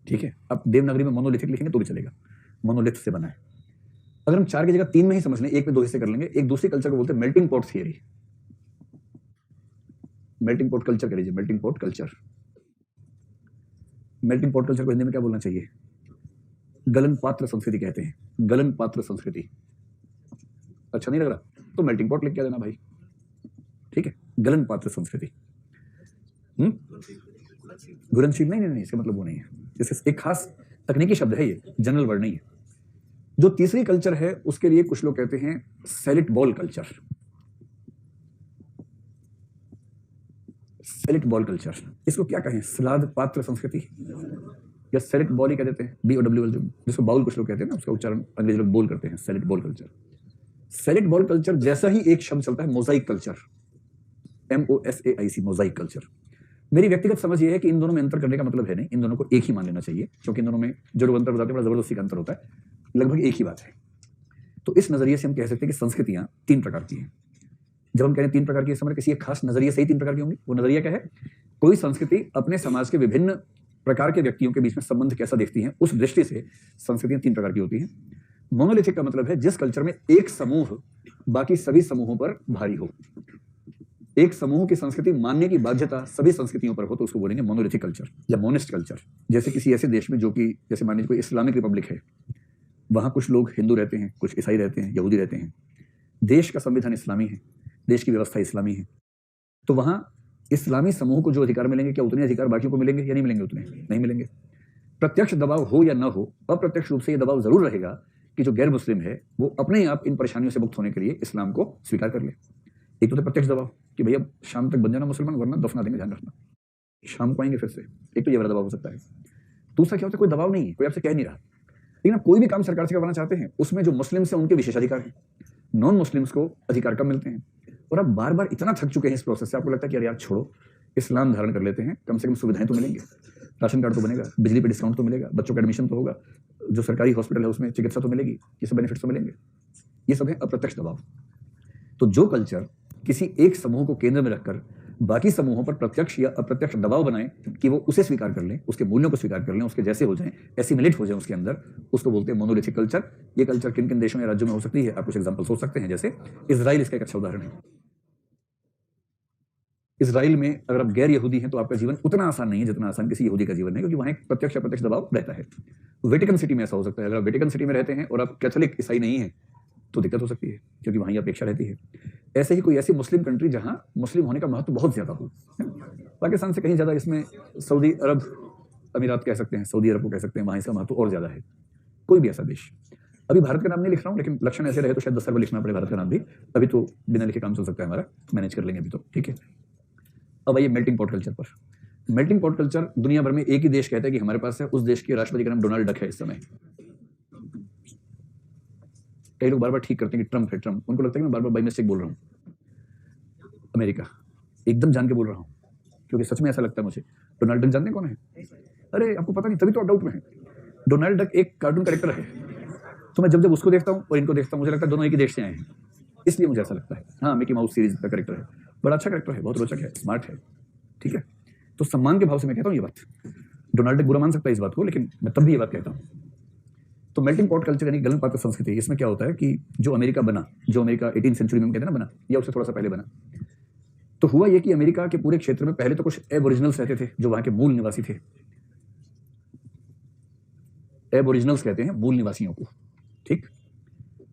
ठीक है, आप देवनागरी में मोनोलिथिक लिखेंगे तो भी चलेगा, मोनोलिथ से बना है। अगर हम 4 की जगह 3 में ही समझ लें, 1 में 2 हिस्से कर लेंगे। एक दूसरी कल्चर को बोलते हैं melting pot theory. Melting pot culture कह लीजिए, melting pot culture. Melting pot culture को हिंदी में क्या बोलना चाहिए? गलन पात्र संस्कृति कहते हैं, गलन पात्र संस्कृति। अच्छा नहीं लग रहा तो मेल्टिंग पॉट लिख के देना भाई, ठीक है। गलन पात्र संस्कृति। घुलनशील नहीं, इसका मतलब वो नहीं है। जैसे एक खास तकनीकी शब्द है, ये जनरल वर्ड नहीं है। जो तीसरी कल्चर है उसके लिए कुछ लोग कहते हैं salad bowl culture. Salad bowl culture, इसको क्या कहें, सलाद पात्र संस्कृति या सेलेक्ट बॉल ही कह देते हैं, BOWL, जिसको बाउल कुछ लोग कहते हैं ना, उसका उच्चारण अंग्रेजी लोग बोल करते हैं, select bowl culture. Salad bowl culture जैसा ही एक शब्द चलता है Mosaic culture, MOSAIC, Mosaic culture. मेरी व्यक्तिगत समझ ये है कि इन दोनों में अंतर करने का मतलब है नहीं, इन दोनों को एक ही मान लेना चाहिए, क्योंकि इन दोनों में जो लोग अंतर बताते हैं बड़ा जबरदस्ती का अंतर होता है, लगभग एक ही बात है। तो इस नजरिए से हम कह सकते हैं कि संस्कृतियां 3 प्रकार की हैं। जब हम कह रहे हैं 3 प्रकार की, समझ किसी एक खास नजरिए से ही 3 प्रकार की होंगी। वो नजरिया क्या है? कोई संस्कृति अपने समाज के विभिन्न प्रकार के व्यक्तियों के बीच में संबंध कैसा देखती है, उस दृष्टि से संस्कृतियां 3 प्रकार की होती हैं। मोनोलिथिक का मतलब है जिस कल्चर में एक समूह बाकी सभी समूहों पर भारी हो, एक समूह की संस्कृति मानने की बाध्यता सभी संस्कृतियों पर हो, तो उसको बोलेंगे मोनोलिथिक कल्चर या मोनिस्ट कल्चर। जैसे किसी ऐसे देश में जो कि, जैसे मान लीजिए कोई इस्लामिक रिपब्लिक है, वहां कुछ लोग हिंदू रहते हैं, कुछ ईसाई रहते हैं, यहूदी रहते हैं, देश का संविधान इस्लामी है, देश की व्यवस्था इस्लामी है, तो वहां इस्लामी समूह को जो अधिकार मिलेंगे, क्या उतने अधिकार बाकियों को मिलेंगे या नहीं मिलेंगे? उतने नहीं मिलेंगे। प्रत्यक्ष दबाव हो या ना हो, अप्रत्यक्ष रूप से यह दबाव जरूर रहेगा कि जो गैर मुस्लिम है वो अपने आप इन परेशानियों से मुक्त होने के लिए इस्लाम को स्वीकार कर ले। एक तो प्रत्यक्ष दबाव कि भैया शाम तक बन जाना मुसलमान, वरना दफना देंगे, ध्यान रखना, शाम को आएंगे फिर से, एक तो ये बड़ा दबाव हो सकता है। दूसरा क्या होता है, कोई दबाव नहीं है, कोई आपसे कह नहीं रहा, लेकिन आप कोई भी काम सरकार से करवाना चाहते हैं, उसमें जो मुस्लिम से उनके विशेषाधिकार हैं, नॉन मुस्लिम्स को अधिकार कम मिलते हैं, और आप बार बार इतना थक चुके हैं इस प्रोसेस से, आपको लगता है कि यार छोड़ो, इस्लाम धारण कर लेते हैं, कम से कम सुविधाएं तो मिलेंगे, राशन कार्ड तो बनेगा, बिजली पे डिस्काउंट तो मिलेगा, बच्चों का एडमिशन तो होगा, जो सरकारी हॉस्पिटल है उसमें चिकित्सा तो मिलेगी, ये सब बेनिफिट्स तो मिलेंगे। ये सब है अप्रत्यक्ष दबाव। तो जो कल्चर किसी एक समूह को केंद्र में रखकर बाकी समूहों पर प्रत्यक्ष या अप्रत्यक्ष दबाव बनाए कि वो उसे स्वीकार कर लें, उसके मूल्यों को स्वीकार कर लें, उसके जैसे हो जाएं, एसिमिलेट हो जाएं उसके अंदर, उसको बोलते हैं मोनोलिथिक कल्चर। ये कल्चर किन किन देशों या राज्यों में हो सकती है, आप कुछ एग्जाम्पल सोच सकते हैं, जैसे इजराइल इसका एक अच्छा उदाहरण है। इजराइल में अगर आप गैर यहूदी हैं तो आपका जीवन उतना आसान नहीं है जितना आसान किसी यहूदी का जीवन है, क्योंकि वहां एक प्रत्यक्ष अप्रत्यक्ष दबाव रहता है। वेटिकन सिटी में ऐसा हो सकता है, अगर आप वेटिकन सिटी में रहते हैं और आप कैथोलिक ईसाई नहीं है तो दिक्कत हो सकती है, क्योंकि वहीं अपेक्षा रहती है। ऐसे ही कोई ऐसी मुस्लिम कंट्री जहां मुस्लिम होने का महत्व बहुत ज्यादा हो, पाकिस्तान से कहीं ज्यादा, इसमें सऊदी अरब अमीरात कह सकते हैं, सऊदी अरब को कह सकते हैं, वहां इसका महत्व और ज्यादा है। कोई भी ऐसा देश, अभी भारत का नाम नहीं लिख रहा हूँ, लेकिन लक्षण ऐसे रहे तो शायद 10 साल में लिखना पड़े भारत का नाम भी, अभी तो बिना लिखे काम चल सकता है हमारा, मैनेज कर लेंगे अभी तो, ठीक है। अब आइए मेल्टिंग पॉट कल्चर पर। मेल्टिंग पॉट कल्चर दुनिया भर में एक ही देश कहता है कि हमारे पास है, उस देश के राष्ट्रपति का नाम डोनाल्ड डक है इस समय। कई लोग बार बार ठीक करते हैं कि ट्रम्प है, ट्रम्प, उनको लगता है कि मैं बार बार बाई मिस्टेक बोल रहा हूँ। अमेरिका, एकदम जान के बोल रहा हूँ, क्योंकि सच में ऐसा लगता है मुझे। डोनाल्ड डक जानते हैं कौन है? अरे आपको पता नहीं, तभी तो आप डाउट में है। डोनाल्ड डक एक कार्टून कैरेक्टर है, तो मैं जब जब उसको देखता हूँ और इनको देखता हूँ, मुझे लगता है दोनों एक ही देश से आए हैं, इसलिए मुझे ऐसा लगता है। हाँ, मिकी माउस सीरीज का कैरेक्टर है, बड़ा अच्छा कैरेक्टर है, बहुत रोचक है, स्मार्ट है, ठीक है। तो सम्मान के भाव से मैं कहता हूँ ये बात। डोनाल्ड डक बुरा मान सकता है इस बात को, लेकिन मैं तब भी ये बात कहता हूँ। तो मेल्टिंग पॉट कल्चर यानी गलन पात्र संस्कृति, इसमें क्या होता है कि जो अमेरिका बना, जो अमेरिका 18वीं सेंचुरी में कहते हैं ना बना, या उससे थोड़ा सा पहले बना, तो हुआ ये कि अमेरिका के पूरे क्षेत्र में पहले तो कुछ एबोरिजिनल्स रहते थे जो वहां के मूल निवासी थे। एबोरिजिनल्स कहते हैं मूल निवासियों को, ठीक।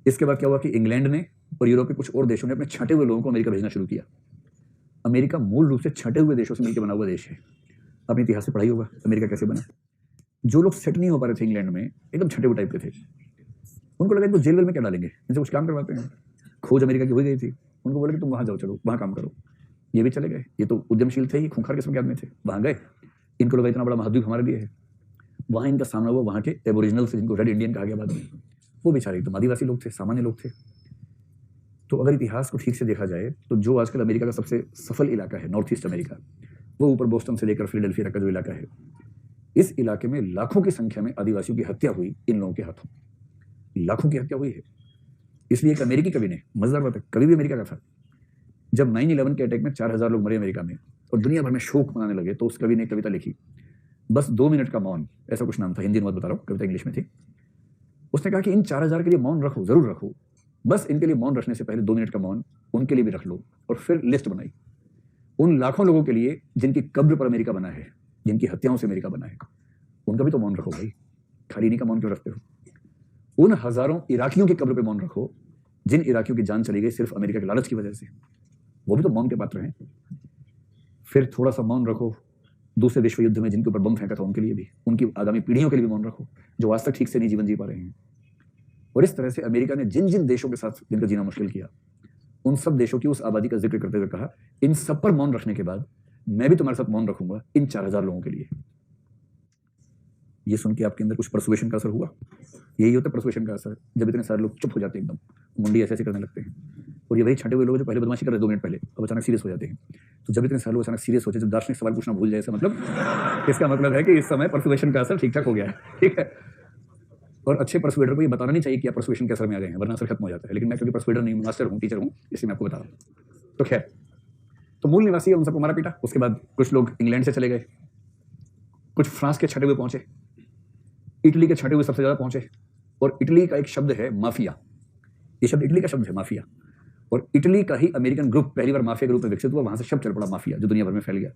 इसके बाद क्या हुआ कि इंग्लैंड ने और यूरोप के कुछ और देशों ने अपने छंटे हुए लोगों को अमेरिका भेजना शुरू किया। अमेरिका मूल रूप से छंटे हुए देशों से मिलकर बना हुआ देश है। अपने इतिहास से पढ़ाई होगा अमेरिका कैसे बना। जो लोग सेट नहीं हो पा रहे थे इंग्लैंड में, एकदम छठे हुए टाइप के थे, उनको लगा इनको जेल वेल में क्या डालेंगे, इनसे कुछ काम करवाते हैं। खोज अमेरिका की हो गई थी, उनको बोले कि तुम वहां जाओ, चलो वहां काम करो। ये भी चले गए, ये तो उद्यमशील थे ही, खूंखार किस्म के आदमी थे, वहां गए, इनको लगा इतना बड़ा महाद्वीप हमारे लिए है। वहां इनका सामना हुआ वहां के एबोरिजिनल से, जिनको रेड इंडियन कहा गया बाद में। वो बेचारे एकदम आदिवासी लोग थे, सामान्य लोग थे। तो अगर इतिहास को ठीक से देखा जाए तो जो आजकल अमेरिका का सबसे सफल इलाका है, नॉर्थ ईस्ट अमेरिका, वो ऊपर बोस्टन से लेकर फिलाडेल्फिया तक का जो इलाका है, इस इलाके में लाखों की संख्या में आदिवासियों की हत्या हुई इन लोगों के हाथों, लाखों की हत्या हुई है। इसलिए एक अमेरिकी कवि ने, मजेदार बात है, कवि भी अमेरिका का था, जब 9/11 के अटैक में 4000 लोग मरे अमेरिका में और दुनिया भर में शोक मनाने लगे, तो उस कवि ने कविता लिखी, बस 2 मिनट का मौन, ऐसा कुछ नाम था, हिंदी अनुवाद बता रहा हूँ, कविता इंग्लिश में थी। उसने कहा कि इन 4000 के लिए मौन रखो, जरूर रखो, बस इनके लिए मौन रखने से पहले 2 मिनट का मौन उनके लिए भी रख लो। और फिर लिस्ट बनाई उन लाखों लोगों के लिए जिनकी कब्र पर अमेरिका बना है, जिनकी हत्याओं से अमेरिका बना है, उनका भी तो मौन रखो भाई, खाली नहीं का मौन क्यों रखते हो। उन हजारों इराकियों की कब्र पे मौन रखो जिन इराकियों की जान चली गई सिर्फ अमेरिका के लालच की वजह से, वो भी तो मौन के पात्र हैं। फिर थोड़ा सा मौन रखो दूसरे विश्व युद्ध में जिनके ऊपर बम फेंका था उनके लिए भी, उनकी आगामी पीढ़ियों के लिए भी मौन रखो जो आज तक ठीक से नहीं जीवन जी पा रहे हैं। और इस तरह से अमेरिका ने जिन जिन देशों के साथ जिनका जीना मुश्किल किया, उन सब देशों की उस आबादी का जिक्र करते हुए कहा, इन सब पर मौन रखने के बाद मैं भी तुम्हारे साथ मौन रखूंगा इन 4000 लोगों के लिए। ये सुन के आपके अंदर कुछ परसुएशन का असर हुआ? यही होता है परसुएशन का असर, जब इतने सारे लोग चुप हो जाते हैं, एकदम मुंडी ऐसे ऐसे करने लगते हैं। और ये वही छंटे हुए लोग जो पहले बदमाशी कर रहे 2 मिनट पहले, अब अचानक सीरियस हो जाते हैं। तो जब इतने सारे लोग अचानक सीरियस होते हैं, जब दार्शनिक सवाल पूछना भूल जाए, ऐसा मतलब इसका मतलब है कि इस समय परसुएशन का असर ठीक ठाक हो गया है, ठीक है। और अच्छे परसुएडर को ये बताना नहीं चाहिए कि आप परसुएशन के असर में आ गए हैं, वरना असर खत्म हो जाता है। लेकिन मैं क्योंकि परसुएडर नहीं हूँ, मास्टर हूँ, टीचर हूँ, इसलिए मैं आपको बता रहा हूँ। तो खैर, तो मूल निवासी है, उन सबको मारा पीटा। उसके बाद कुछ लोग इंग्लैंड से चले गए, कुछ फ्रांस के छठे हुए पहुंचे, इटली के छठे हुए सबसे ज्यादा पहुंचे। और इटली का एक शब्द है माफिया, ये शब्द इटली का शब्द है माफिया। और इटली का ही अमेरिकन ग्रुप पहली बार माफिया के रूप में विकसित हुआ, वहां से शब्द चल पड़ा माफिया, जो दुनिया भर में फैल गया।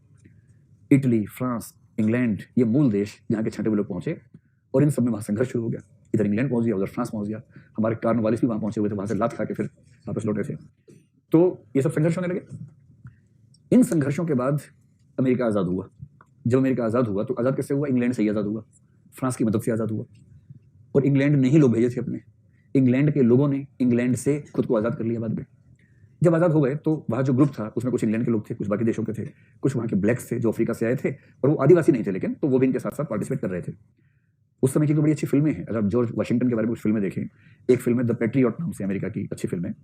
इटली, फ्रांस, इंग्लैंड, ये मूल देश जहाँ के छठे हुए लोग पहुंचे। और इन सब में वहां संघर्ष शुरू हो गया। इधर इंग्लैंड पहुंच गया, उधर फ्रांस पहुंच गया। हमारे कार्नवालिस भी वहां पहुंचे हुए थे, वहां से लात खा के फिर वापस लौटे थे। तो ये सब संघर्ष होने लगे। इन संघर्षों के बाद अमेरिका आजाद हुआ। जब अमेरिका आजाद हुआ तो आजाद कैसे हुआ? इंग्लैंड से ही आजाद हुआ, फ्रांस की मदद से आजाद हुआ। और इंग्लैंड ने ही लोग भेजे थे अपने, इंग्लैंड के लोगों ने इंग्लैंड से खुद को आजाद कर लिया बाद में। जब आजाद हो गए तो वहां जो ग्रुप था उसमें कुछ इंग्लैंड के लोग थे, कुछ बाकी देशों के थे, कुछ वहां के ब्लैक्स थे जो अफ्रीका से आए थे, और वो आदिवासी नहीं थे, लेकिन तो वो भी इनके साथ साथ पार्टिसिपेट कर रहे थे। उस समय की तो बड़ी अच्छी फिल्में हैं, अगर आप जॉर्ज वाशिंगटन के बारे में कुछ फिल्में देखें, एक फिल्म है द पैट्रियट नाम से, अमेरिका की अच्छी फिल्म है।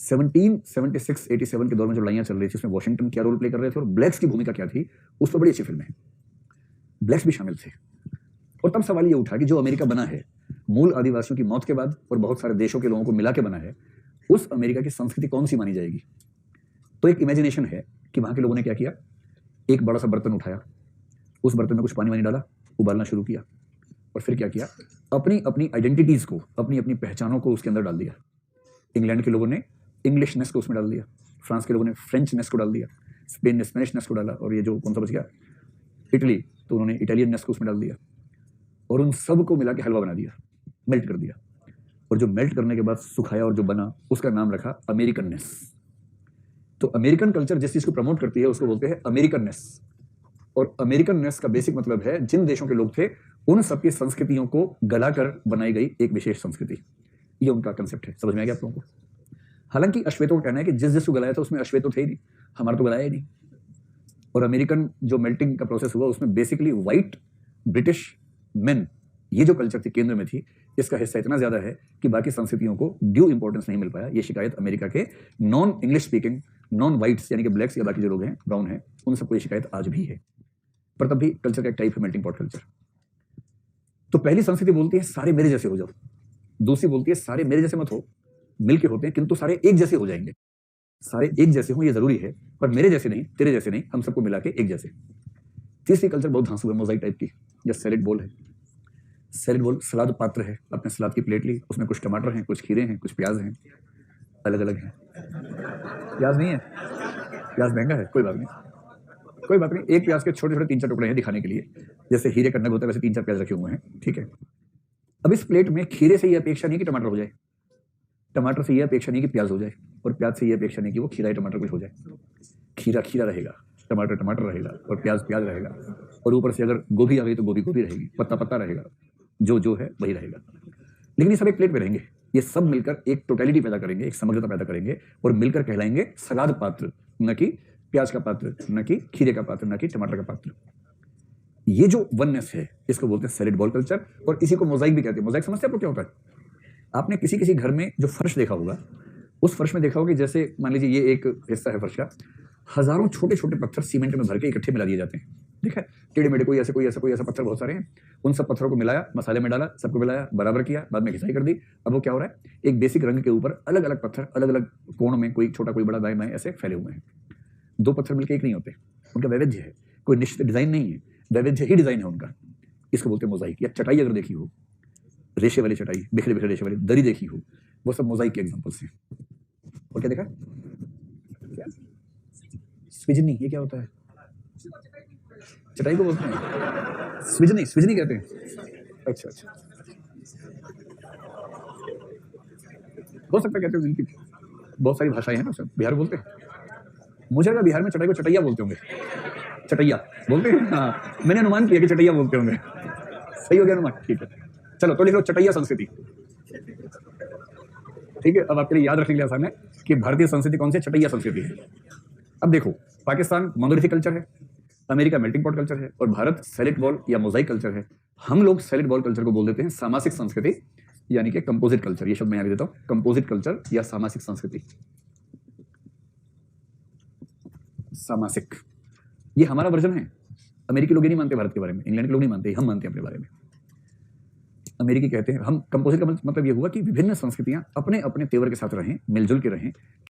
1776-87 के दौर में जो लड़ाइयां चल रही थी उसमें वॉशिंगटन क्या रोल प्ले कर रहे थे और ब्लैक्स की भूमिका क्या थी, उस पर बड़ी अच्छी फिल्म है, ब्लैक्स भी शामिल थे। और तब सवाल ये उठा कि जो अमेरिका बना है मूल आदिवासियों की मौत के बाद और बहुत सारे देशों के लोगों को मिला के बना है, उस अमेरिका की संस्कृति कौन सी मानी जाएगी? तो एक इमेजिनेशन है कि वहां के लोगों ने क्या किया, एक बड़ा सा बर्तन उठाया, उस बर्तन में कुछ पानी वानी डाला, उबालना शुरू किया, और फिर क्या किया, अपनी अपनी आइडेंटिटीज को, अपनी अपनी पहचानों को उसके अंदर डाल दिया। इंग्लैंड के लोगों ने इंग्लिशनेस को उसमें डाल दिया, फ्रांस के लोगों ने फ्रेंचनेस को डाल दिया, स्पेन ने स्पेनिशनेस को डाला, और ये जो कौन सा बच गया इटली, तो उन्होंने इटालियननेस को उसमें डाल दिया। और उन सब को मिला के हलवा बना दिया, मेल्ट कर दिया। और जो मेल्ट करने के बाद सुखाया और जो बना उसका नाम रखा अमेरिकननेस। तो अमेरिकन कल्चर जिस चीज को प्रमोट करती है उसको बोलते हैं अमेरिकननेस। और अमेरिकननेस का बेसिक मतलब है जिन देशों के लोग थे उन सबकी संस्कृतियों को गलाकर बनाई गई एक विशेष संस्कृति। ये उनका कंसेप्ट है। समझ में आ गया आप लोगों को? हालांकि अश्वेतों का कहना है कि जिस जिस को गलाया था उसमें अश्वेत तो थे ही नहीं, हमारा तो गलाया ही नहीं। और अमेरिकन जो मेल्टिंग का प्रोसेस हुआ उसमें बेसिकली व्हाइट ब्रिटिश मेन, ये जो कल्चर थी केंद्र में थी, इसका हिस्सा इतना ज्यादा है कि बाकी संस्कृतियों को ड्यू इंपॉर्टेंस नहीं मिल पाया। ये शिकायत अमेरिका के non English speaking non whites यानी कि ब्लैक्स या बाकी जो लोग हैं ब्राउन हैं उन सबको ये शिकायत आज भी है। पर तब भी कल्चर का एक टाइप है मेल्टिंग पॉट कल्चर। तो पहली संस्कृति बोलती है सारे मेरे जैसे हो जाओ, दूसरी बोलती है सारे मेरे जैसे मत हो, मिलके होते हैं किंतु सारे एक जैसे हो जाएंगे। सारे एक जैसे हो ये जरूरी है, पर मेरे जैसे नहीं, तेरे जैसे नहीं, हम सबको मिला के एक जैसे। तीसरी कल्चर बहुत धांसू है, मोजाइक टाइप की, जैसे सैलेड बोल है। सैलेड बोल सलाद पात्र है, आपने सलाद की प्लेट ली, उसमें कुछ टमाटर हैं, कुछ खीरे हैं, कुछ प्याज हैं, अलग अलग हैं। प्याज नहीं है, प्याज महंगा है, कोई बात नहीं, कोई बात नहीं। एक प्याज के छोटे छोटे 3-4 टुकड़े हैं दिखाने के लिए, जैसे हीरे का नग होता है वैसे 3-4 प्याज रखे हुए हैं, ठीक है। अब इस प्लेट में खीरे से ये अपेक्षा नहीं कि टमाटर हो जाए, टमाटर से ये अपेक्षा नहीं कि प्याज हो जाए, और प्याज से ये अपेक्षा नहीं कि वो खीरा टमाटर कुछ हो जाए। खीरा खीरा रहेगा, टमाटर टमाटर रहेगा, और प्याज प्याज रहेगा, और ऊपर से अगर गोभी आ गई तो गोभी गोभी रहेगी, पत्ता पत्ता रहेगा, जो है वही रहेगा। लेकिन ये सब एक प्लेट में रहेंगे, ये सब मिलकर एक टोटलिटी पैदा करेंगे, एक समग्रता पैदा करेंगे, और मिलकर कहलाएंगे सलाद पात्र, न कि प्याज का पात्र, न कि खीरे का पात्र, न कि टमाटर का पात्र। ये जो वननेस है इसको बोलते हैं सैलेड बॉल कल्चर, और इसी को मोजाइक भी कहते हैं। मोजाइक समझते हैं आपको क्या होता है? आपने किसी किसी घर में जो फर्श देखा होगा, उस फर्श में देखा होगा कि जैसे मान लीजिए ये एक हिस्सा है फर्श का, हजारों छोटे छोटे पत्थर सीमेंट में भर के इकट्ठे मिला दिए जाते हैं। ठीक है, टेढ़े मेढ़े कोई ऐसा पत्थर बहुत सारे हैं, उन सब पत्थरों को मिलाया, मसाले में डाला, सबको मिलाया, बराबर किया, बाद में घिसाई कर दी। अब वो क्या हो रहा है, एक बेसिक रंग के ऊपर अलग अलग पत्थर अलग अलग कोण में, कोई छोटा कोई बड़ा दाएं बाएं ऐसे फैले हुए हैं। 2 पत्थर मिलकर एक नहीं होते, उनका वैविध्य है, कोई निश्चित डिजाइन नहीं है, वैविध्य ही डिजाइन है उनका। इसको बोलते हैं मोजाइक। या चटाई अगर देखी हो, रेशे वाली चटाई, बिखरे बिखरे रेशे वाली दरी देखी हो, वो सब मोजाइक के एग्जांपल्स हैं। और क्या देखा, क्या स्विजनी, ये क्या होता है? चटाई को बोलते हैं स्विजनी, स्विजनी कहते हैं। अच्छा अच्छा, हो सकता है, कहते हैं, जिनकी बहुत सारी भाषाएं हैं ना, सब बिहार बोलते हैं। मुझे लगा बिहार में चटाई को चटैया बोलते होंगे, चटैया बोलते हैं। हाँ, मैंने अनुमान किया कि चटैया बोलते होंगे। सही हो गया अनुमान, ठीक है। चलो तो लिख लो चटैया संस्कृति, ठीक है। अब आपके लिए याद रखने के लिए आसान है कि भारतीय संस्कृति कौन सी? चटैया संस्कृति है। अब देखो, पाकिस्तान मोनोलिथिक कल्चर है, अमेरिका मेल्टिंग पॉट कल्चर है, और भारत सैलिड बॉल या मोजाइक कल्चर है। हम लोग सैलिड बॉल कल्चर को बोल देते हैं सामासिक संस्कृति, यानी कि कंपोजिट कल्चर। ये शब्द मैं यहां भी देता हूं, कंपोजिट कल्चर या सामासिक संस्कृति। सामासिक, ये हमारा वर्जन है। अमेरिकी लोग ये नहीं मानते भारत के बारे में, इंग्लैंड के लोग नहीं मानते, हम मानते हैं अपने बारे में। अमेरिकी कहते हैं, हम कंपोजिट का मतलब ये हुआ कि विभिन्न संस्कृतियां अपने अपने तेवर के साथ रहें, मिलजुल के रहें,